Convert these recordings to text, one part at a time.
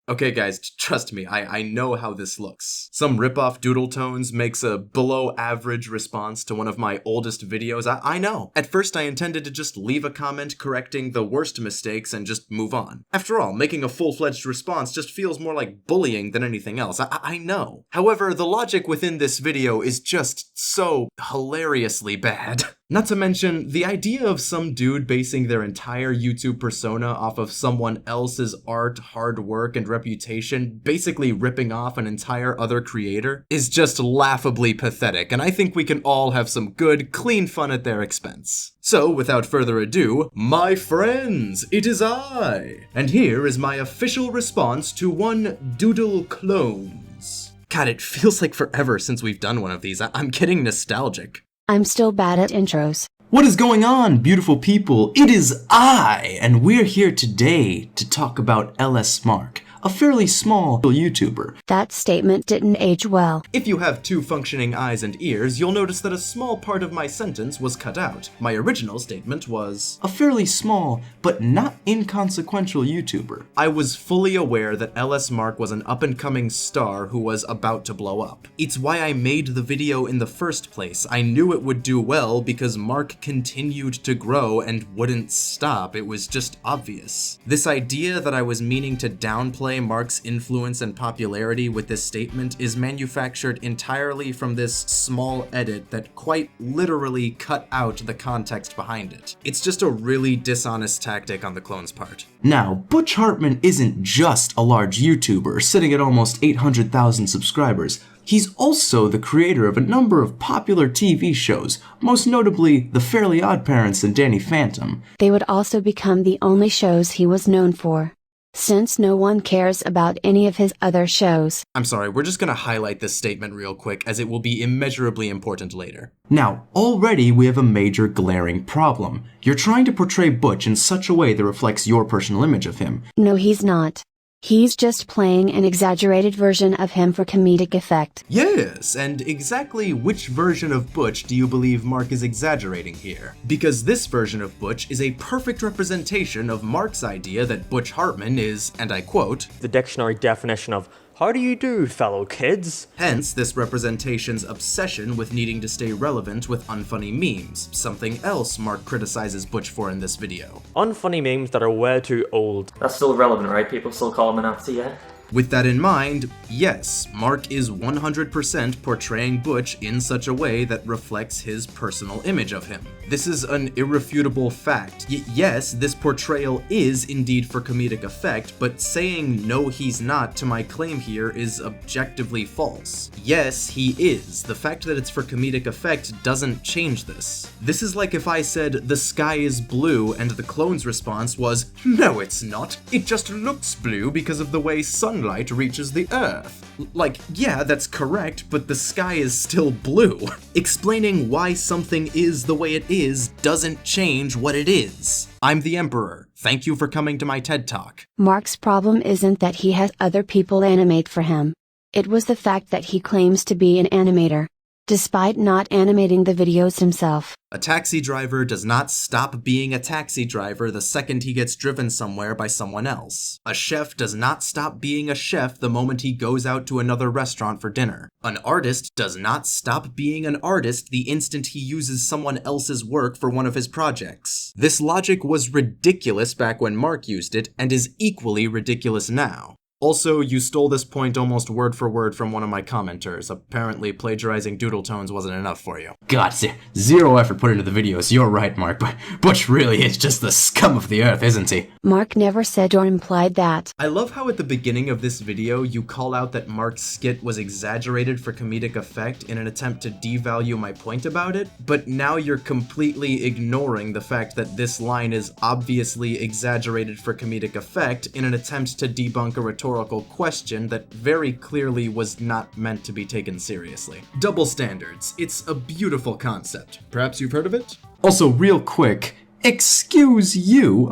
Okay guys, trust me, I know how this looks. Some ripoff Doodleclones makes a below average response to one of my oldest videos. I know. At first I intended to just leave a comment correcting the worst mistakes and just move on. After all, making a full-fledged response just feels more like bullying than anything else. I know. However, the logic within this video is just so hilariously bad. Not to mention, the idea of some dude basing their entire YouTube persona off of someone else's art, hard work, and reputation, basically ripping off an entire other creator, is just laughably pathetic, and I think we can all have some good, clean fun at their expense. So, without further ado, my friends, it is I! And here is my official response to one Doodleclones. God, it feels like forever since we've done one of these. I'm getting nostalgic. I'm still bad at intros. What is going on, beautiful people? It is I, and we're here today to talk about LS Mark, a fairly small YouTuber. That statement didn't age well. If you have two functioning eyes and ears, you'll notice that a small part of my sentence was cut out. My original statement was, A fairly small, but not inconsequential YouTuber. I was fully aware that LS Mark was an up-and-coming star who was about to blow up. It's why I made the video in the first place. I knew it would do well because Mark continued to grow and wouldn't stop. It was just obvious. This idea that I was meaning to downplay Mark's influence and popularity with this statement is manufactured entirely from this small edit that quite literally cut out the context behind it. It's just a really dishonest tactic on the clone's part. Now, Butch Hartman isn't just a large YouTuber sitting at almost 800,000 subscribers. He's also the creator of a number of popular TV shows, most notably The Fairly OddParents and Danny Phantom. They would also become the only shows he was known for, since no one cares about any of his other shows. I'm sorry, we're just gonna highlight this statement real quick as it will be immeasurably important later. Now, already we have a major glaring problem. You're trying to portray Butch in such a way that reflects your personal image of him. No, he's not. He's just playing an exaggerated version of him for comedic effect. Yes, and exactly which version of Butch do you believe Mark is exaggerating here? Because this version of Butch is a perfect representation of Mark's idea that Butch Hartman is, and I quote, the dictionary definition of "How do you do, fellow kids?" Hence this representation's obsession with needing to stay relevant with unfunny memes, something else Mark criticizes Butch for in this video. Unfunny memes that are way too old. That's still relevant, right? People still call him a Nazi, yeah? With that in mind, yes, Mark is 100% portraying Butch in such a way that reflects his personal image of him. This is an irrefutable fact. Yes, this portrayal is indeed for comedic effect, but saying no he's not to my claim here is objectively false. Yes, he is. The fact that it's for comedic effect doesn't change this. This is like if I said the sky is blue and the clone's response was, no it's not, it just looks blue because of the way sunlight reaches the earth. Like, yeah, that's correct, but the sky is still blue. Explaining why something is the way it is doesn't change what it is. I'm the Emperor. Thank you for coming to my TED Talk. Mark's problem isn't that he has other people animate for him. It was the fact that he claims to be an animator, despite not animating the videos himself. A taxi driver does not stop being a taxi driver the second he gets driven somewhere by someone else. A chef does not stop being a chef the moment he goes out to another restaurant for dinner. An artist does not stop being an artist the instant he uses someone else's work for one of his projects. This logic was ridiculous back when Mark used it, and is equally ridiculous now. Also, you stole this point almost word for word from one of my commenters. Apparently, plagiarizing Doodletones wasn't enough for you. God, zero effort put into the videos. You're right, Mark, but Butch really is just the scum of the earth, isn't he? Mark never said or implied that. I love how at the beginning of this video, you call out that Mark's skit was exaggerated for comedic effect in an attempt to devalue my point about it, but now you're completely ignoring the fact that this line is obviously exaggerated for comedic effect in an attempt to debunk a rhetorical question that very clearly was not meant to be taken seriously. Double standards. It's a beautiful concept. Perhaps you've heard of it? Also, real quick, excuse you,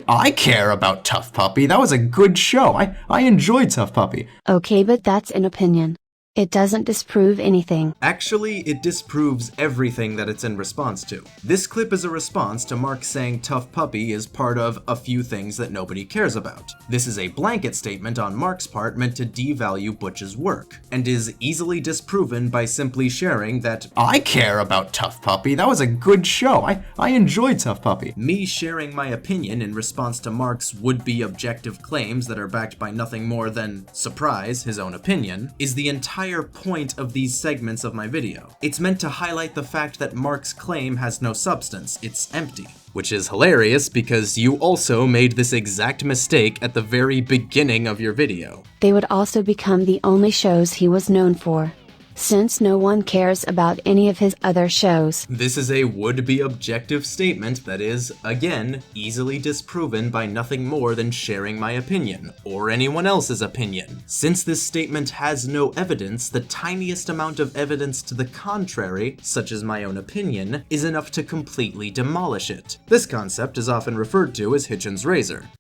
I care about Tough Puppy. That was a good show. I enjoyed Tough Puppy. Okay, but that's an opinion. It doesn't disprove anything. Actually, it disproves everything that it's in response to. This clip is a response to Mark saying Tough Puppy is part of a few things that nobody cares about. This is a blanket statement on Mark's part meant to devalue Butch's work, and is easily disproven by simply sharing that I care about Tough Puppy. That was a good show. I enjoyed Tough Puppy. me sharing my opinion in response to Mark's would-be objective claims that are backed by nothing more than, surprise, his own opinion, is the entire point of these segments of my video. It's meant to highlight the fact that Mark's claim has no substance, it's empty. Which is hilarious because you also made this exact mistake at the very beginning of your video. They would also become the only shows he was known for, since no one cares about any of his other shows. This is a would-be objective statement that is, again, easily disproven by nothing more than sharing my opinion, or anyone else's opinion. Since this statement has no evidence, the tiniest amount of evidence to the contrary, such as my own opinion, is enough to completely demolish it. This concept is often referred to as Hitchens' razor.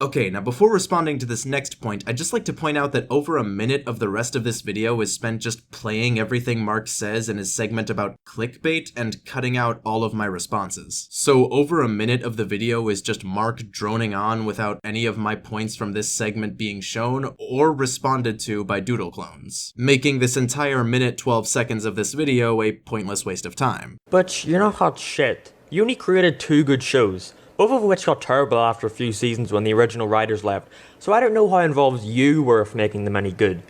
Okay, now before responding to this next point, I'd just like to point out that over a minute of the rest of this video is spent just playing everything Mark says in his segment about clickbait and cutting out all of my responses. So over a minute of the video is just Mark droning on without any of my points from this segment being shown or responded to by Doodleclones, making this entire minute 12 seconds of this video a pointless waste of time. But you're not hot shit. You only created 2 good shows, both of which got terrible after a few seasons when the original writers left, so I don't know how involved you were with making them any good.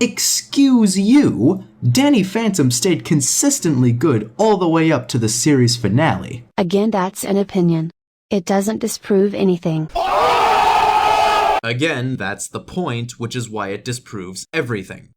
Excuse you? Danny Phantom stayed consistently good all the way up to the series finale. Again, that's an opinion. It doesn't disprove anything. Again, that's the point, which is why it disproves everything.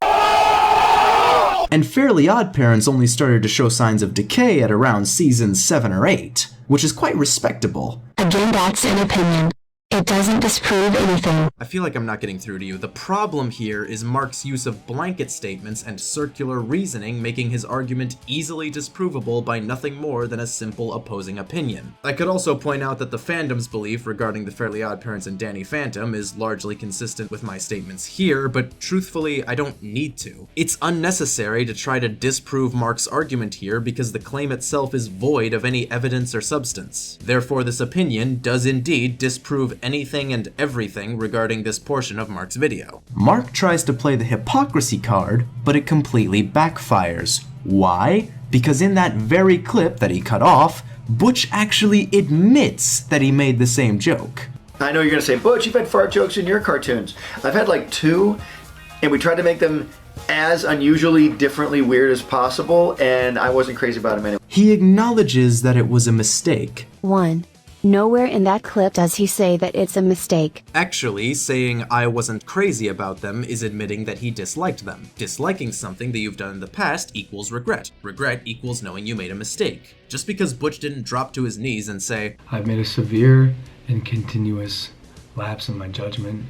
And Fairly Odd Parents only started to show signs of decay at around season 7 or 8, which is quite respectable. Again, that's an opinion. It doesn't disprove anything. I feel like I'm not getting through to you. The problem here is Mark's use of blanket statements and circular reasoning, making his argument easily disprovable by nothing more than a simple opposing opinion. I could also point out that the fandom's belief regarding the Fairly Odd Parents and Danny Phantom is largely consistent with my statements here, but truthfully, I don't need to. It's unnecessary to try to disprove Mark's argument here because the claim itself is void of any evidence or substance. Therefore, this opinion does indeed disprove anything and everything regarding this portion of Mark's video. Mark tries to play the hypocrisy card, but it completely backfires. Why? Because in that very clip that he cut off, Butch actually admits that he made the same joke. I know you're gonna say, Butch, you've had fart jokes in your cartoons. I've had like 2, and we tried to make them as unusually differently weird as possible, and I wasn't crazy about them anyway. He acknowledges that it was a mistake. 1. Nowhere in that clip does he say that it's a mistake. Actually, saying I wasn't crazy about them is admitting that he disliked them. Disliking something that you've done in the past equals regret. Regret equals knowing you made a mistake. Just because Butch didn't drop to his knees and say, I've made a severe and continuous lapse in my judgment,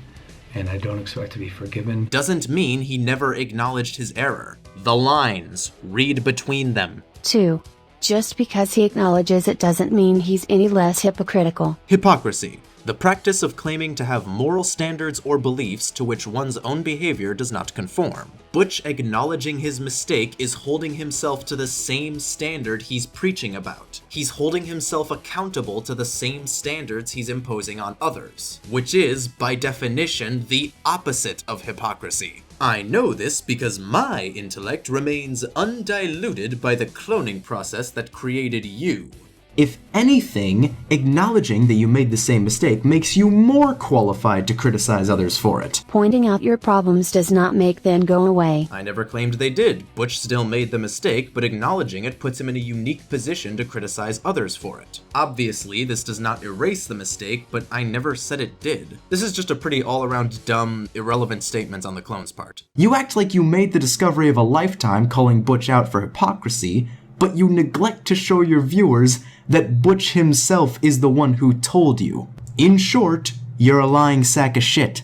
and I don't expect to be forgiven, doesn't mean he never acknowledged his error. The lines, read between them. 2. Just because he acknowledges it doesn't mean he's any less hypocritical. Hypocrisy. The practice of claiming to have moral standards or beliefs to which one's own behavior does not conform. Butch acknowledging his mistake is holding himself to the same standard he's preaching about. He's holding himself accountable to the same standards he's imposing on others, which is, by definition, the opposite of hypocrisy. I know this because my intellect remains undiluted by the cloning process that created you. If anything, acknowledging that you made the same mistake makes you more qualified to criticize others for it. Pointing out your problems does not make them go away. I never claimed they did. Butch still made the mistake, but acknowledging it puts him in a unique position to criticize others for it. Obviously, this does not erase the mistake, but I never said it did. This is just a pretty all-around dumb, irrelevant statement on the clone's part. You act like you made the discovery of a lifetime calling Butch out for hypocrisy, but you neglect to show your viewers that Butch himself is the one who told you. In short, you're a lying sack of shit.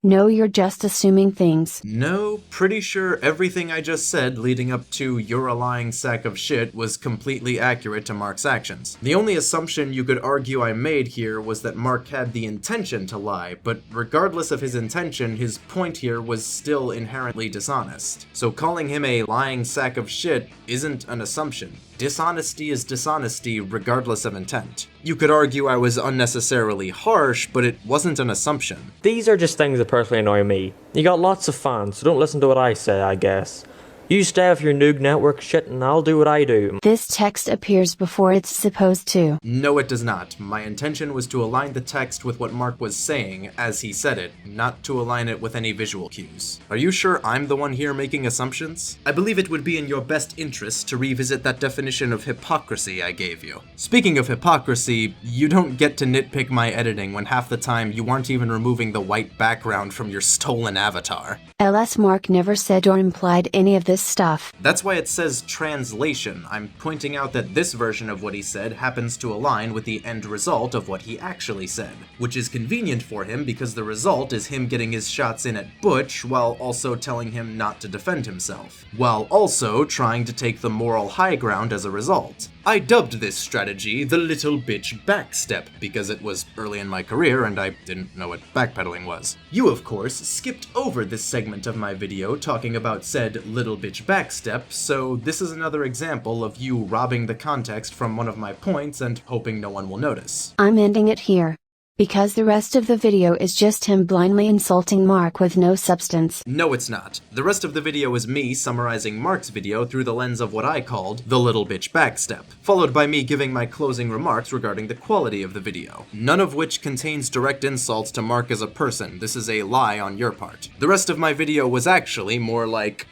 No, you're just assuming things. No, pretty sure everything I just said leading up to "you're a lying sack of shit" was completely accurate to Mark's actions. The only assumption you could argue I made here was that Mark had the intention to lie, but regardless of his intention, his point here was still inherently dishonest. So calling him a lying sack of shit isn't an assumption. Dishonesty is dishonesty regardless of intent. You could argue I was unnecessarily harsh, but it wasn't an assumption. These are just things that personally annoy me. You got lots of fans, so don't listen to what I say, I guess. You stay off your Noog Network shit and I'll do what I do. This text appears before it's supposed to. No, it does not. My intention was to align the text with what Mark was saying as he said it, not to align it with any visual cues. Are you sure I'm the one here making assumptions? I believe it would be in your best interest to revisit that definition of hypocrisy I gave you. Speaking of hypocrisy, you don't get to nitpick my editing when half the time you aren't even removing the white background from your stolen avatar. LS Mark never said or implied any of this stuff. That's why it says translation. I'm pointing out that this version of what he said happens to align with the end result of what he actually said, which is convenient for him because the result is him getting his shots in at Butch while also telling him not to defend himself, while also trying to take the moral high ground as a result. I dubbed this strategy the little bitch backstep because it was early in my career and I didn't know what backpedaling was. You, of course, skipped over this segment of my video talking about said little bitch backstep, so this is another example of you robbing the context from one of my points and hoping no one will notice. I'm ending it here. Because the rest of the video is just him blindly insulting Mark with no substance. No, it's not. The rest of the video is me summarizing Mark's video through the lens of what I called the little bitch backstep, followed by me giving my closing remarks regarding the quality of the video, none of which contains direct insults to Mark as a person. This is a lie on your part. The rest of my video was actually more like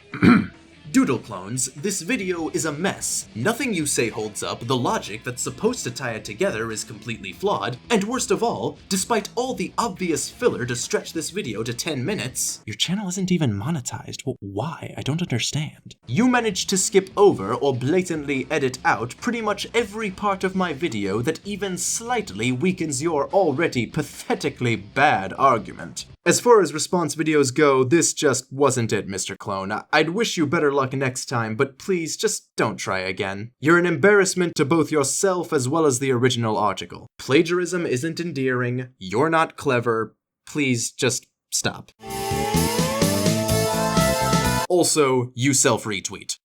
Doodleclones, this video is a mess. Nothing you say holds up, the logic that's supposed to tie it together is completely flawed, and worst of all, despite all the obvious filler to stretch this video to 10 minutes, your channel isn't even monetized. Well, why? I don't understand. You managed to skip over or blatantly edit out pretty much every part of my video that even slightly weakens your already pathetically bad argument. As far as response videos go, this just wasn't it, Mr. Clone. I'd wish you better luck next time, but please just don't try again. You're an embarrassment to both yourself as well as the original article. Plagiarism isn't endearing, you're not clever, please just stop. Also, you self-retweet.